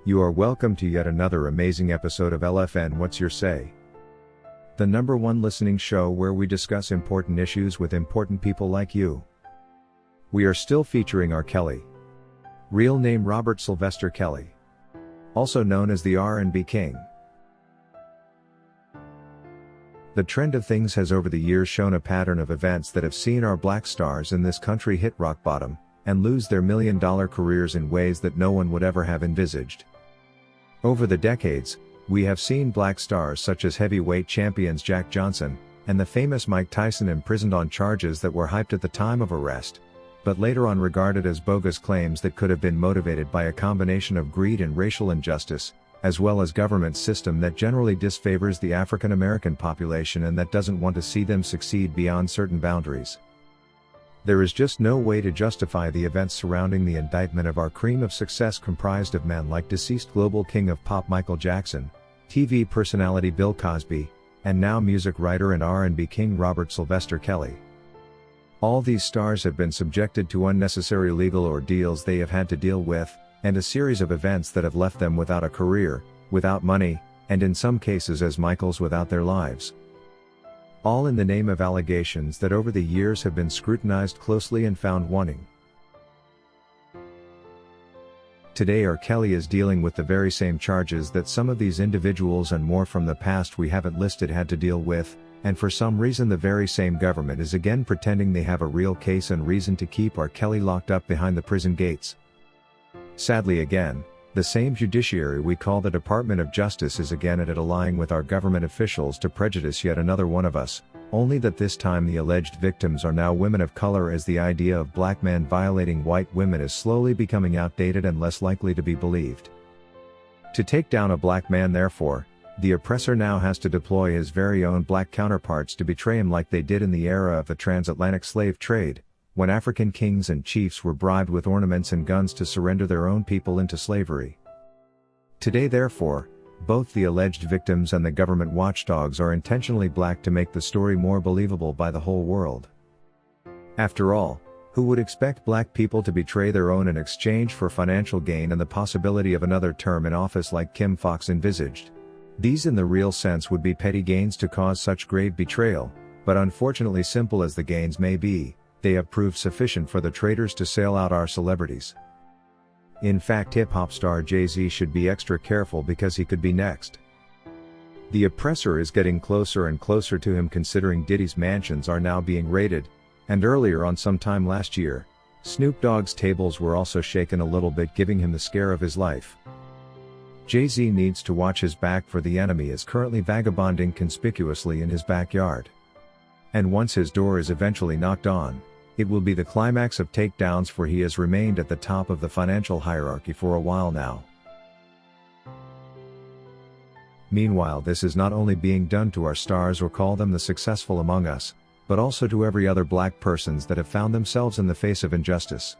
You are welcome to yet another amazing episode of LFN What's Your Say? The #1 listening show where we discuss important issues with important people like you. We are still featuring R. Kelly. Real name Robert Sylvester Kelly. Also known as the R&B King. The trend of things has over the years shown a pattern of events that have seen our black stars in this country hit rock bottom, and lose their million-dollar careers in ways that no one would ever have envisaged. Over the decades, we have seen black stars such as heavyweight champions Jack Johnson, and the famous Mike Tyson imprisoned on charges that were hyped at the time of arrest, but later on regarded as bogus claims that could have been motivated by a combination of greed and racial injustice, as well as government system that generally disfavors the African American population and that doesn't want to see them succeed beyond certain boundaries. There is just no way to justify the events surrounding the indictment of our cream of success comprised of men like deceased global king of pop Michael Jackson, TV personality Bill Cosby, and now music writer and R&B king Robert Sylvester Kelly. All these stars have been subjected to unnecessary legal ordeals they have had to deal with, and a series of events that have left them without a career, without money, and in some cases as Michaels without their lives. All in the name of allegations that over the years have been scrutinized closely and found wanting. Today R. Kelly is dealing with the very same charges that some of these individuals and more from the past we haven't listed had to deal with, and for some reason the very same government is again pretending they have a real case and reason to keep R. Kelly locked up behind the prison gates. Sadly again, the same judiciary we call the Department of Justice is again at it allying with our government officials to prejudice yet another one of us, only that this time the alleged victims are now women of color as the idea of black men violating white women is slowly becoming outdated and less likely to be believed. To take down a black man therefore, the oppressor now has to deploy his very own black counterparts to betray him like they did in the era of the transatlantic slave trade, when African kings and chiefs were bribed with ornaments and guns to surrender their own people into slavery. Today therefore, both the alleged victims and the government watchdogs are intentionally black to make the story more believable by the whole world. After all, who would expect black people to betray their own in exchange for financial gain and the possibility of another term in office like Kim Foxx envisaged? These in the real sense would be petty gains to cause such grave betrayal, but unfortunately simple as the gains may be, they have proved sufficient for the traitors to sail out our celebrities. In fact hip-hop star Jay-Z should be extra careful because he could be next. The oppressor is getting closer and closer to him considering Diddy's mansions are now being raided, and earlier on sometime last year, Snoop Dogg's tables were also shaken a little bit giving him the scare of his life. Jay-Z needs to watch his back for the enemy is currently vagabonding conspicuously in his backyard. And once his door is eventually knocked on, it will be the climax of takedowns for he has remained at the top of the financial hierarchy for a while now. Meanwhile this is not only being done to our stars or call them the successful among us, but also to every other black persons that have found themselves in the face of injustice.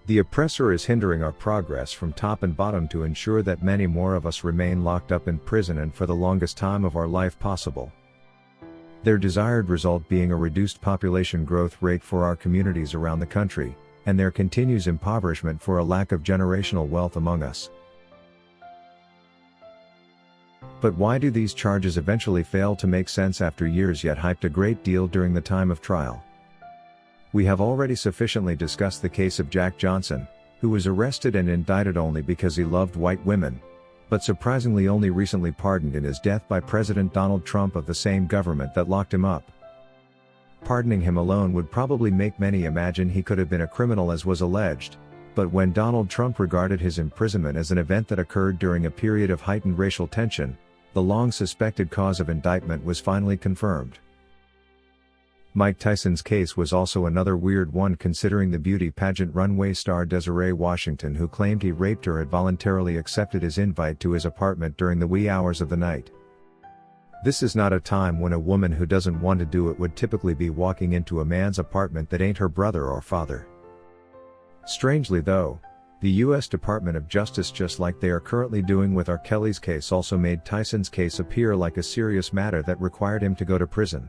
The oppressor is hindering our progress from top and bottom to ensure that many more of us remain locked up in prison and for the longest time of our life possible. Their desired result being a reduced population growth rate for our communities around the country, and their continues impoverishment for a lack of generational wealth among us. But why do these charges eventually fail to make sense after years yet hyped a great deal during the time of trial? We have already sufficiently discussed the case of Jack Johnson, who was arrested and indicted only because he loved white women, but surprisingly only recently pardoned in his death by President Donald Trump of the same government that locked him up. Pardoning him alone would probably make many imagine he could have been a criminal as was alleged, but when Donald Trump regarded his imprisonment as an event that occurred during a period of heightened racial tension, the long-suspected cause of indictment was finally confirmed. Mike Tyson's case was also another weird one considering the beauty pageant runway star Desiree Washington who claimed he raped her had voluntarily accepted his invite to his apartment during the wee hours of the night. This is not a time when a woman who doesn't want to do it would typically be walking into a man's apartment that ain't her brother or father. Strangely though, the U.S. Department of Justice, just like they are currently doing with R. Kelly's case, also made Tyson's case appear like a serious matter that required him to go to prison.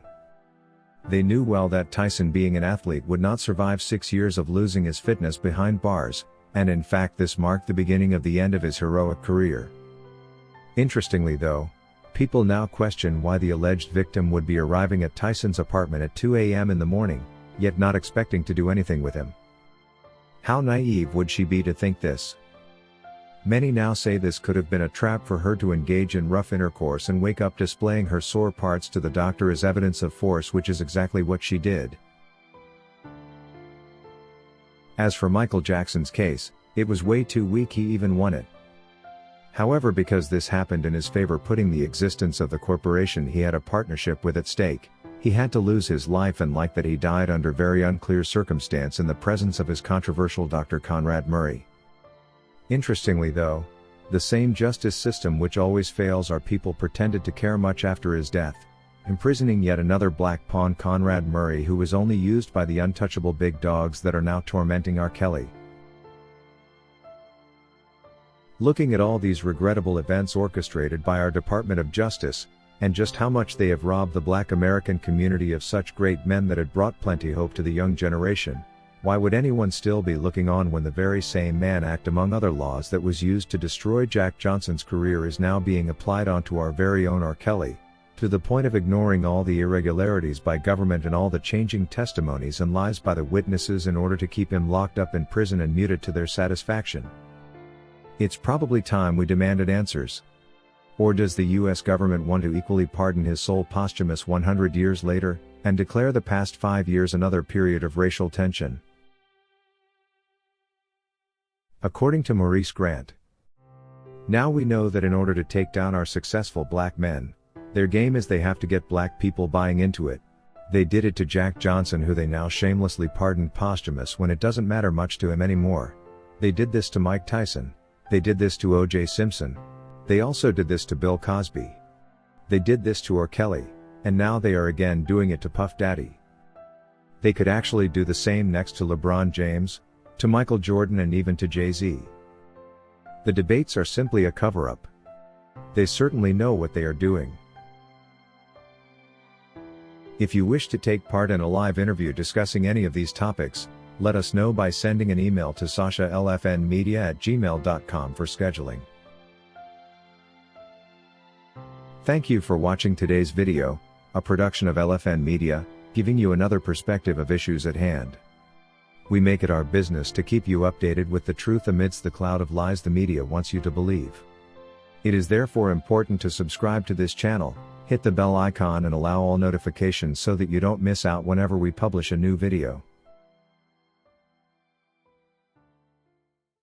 They knew well that Tyson, being an athlete, would not survive 6 years of losing his fitness behind bars, and in fact this marked the beginning of the end of his heroic career. Interestingly though, people now question why the alleged victim would be arriving at Tyson's apartment at 2 a.m. in the morning, yet not expecting to do anything with him. How naive would she be to think this? Many now say this could have been a trap for her to engage in rough intercourse and wake up displaying her sore parts to the doctor as evidence of force, which is exactly what she did. As for Michael Jackson's case, it was way too weak, he even won it. However, because this happened in his favor, putting the existence of the corporation he had a partnership with at stake, he had to lose his life, and like that he died under very unclear circumstance in the presence of his controversial Dr. Conrad Murray. Interestingly though, the same justice system which always fails our people pretended to care much after his death, imprisoning yet another black pawn, Conrad Murray, who was only used by the untouchable big dogs that are now tormenting R. Kelly. Looking at all these regrettable events orchestrated by our Department of Justice, and just how much they have robbed the Black American community of such great men that had brought plenty hope to the young generation, why would anyone still be looking on when the very same Mann Act, among other laws that was used to destroy Jack Johnson's career, is now being applied onto our very own R. Kelly, to the point of ignoring all the irregularities by government and all the changing testimonies and lies by the witnesses in order to keep him locked up in prison and muted to their satisfaction? It's probably time we demanded answers. Or does the US government want to equally pardon his soul posthumous 100 years later, and declare the past 5 years another period of racial tension? According to Maurice Grant, now we know that in order to take down our successful black men, their game is they have to get black people buying into it. They did it to Jack Johnson, who they now shamelessly pardoned posthumous when it doesn't matter much to him anymore. They did this to Mike Tyson. They did this to O.J. Simpson. They also did this to Bill Cosby. They did this to R. Kelly, and now they are again doing it to Puff Daddy. They could actually do the same next to LeBron James, to Michael Jordan, and even to Jay-Z. The debates are simply a cover-up. They certainly know what they are doing. If you wish to take part in a live interview discussing any of these topics, let us know by sending an email to sasha@lfnmedia@gmail.com for scheduling. Thank you for watching today's video, a production of LFN Media, giving you another perspective of issues at hand. We make it our business to keep you updated with the truth amidst the cloud of lies the media wants you to believe. It is therefore important to subscribe to this channel, hit the bell icon and allow all notifications so that you don't miss out whenever we publish a new video.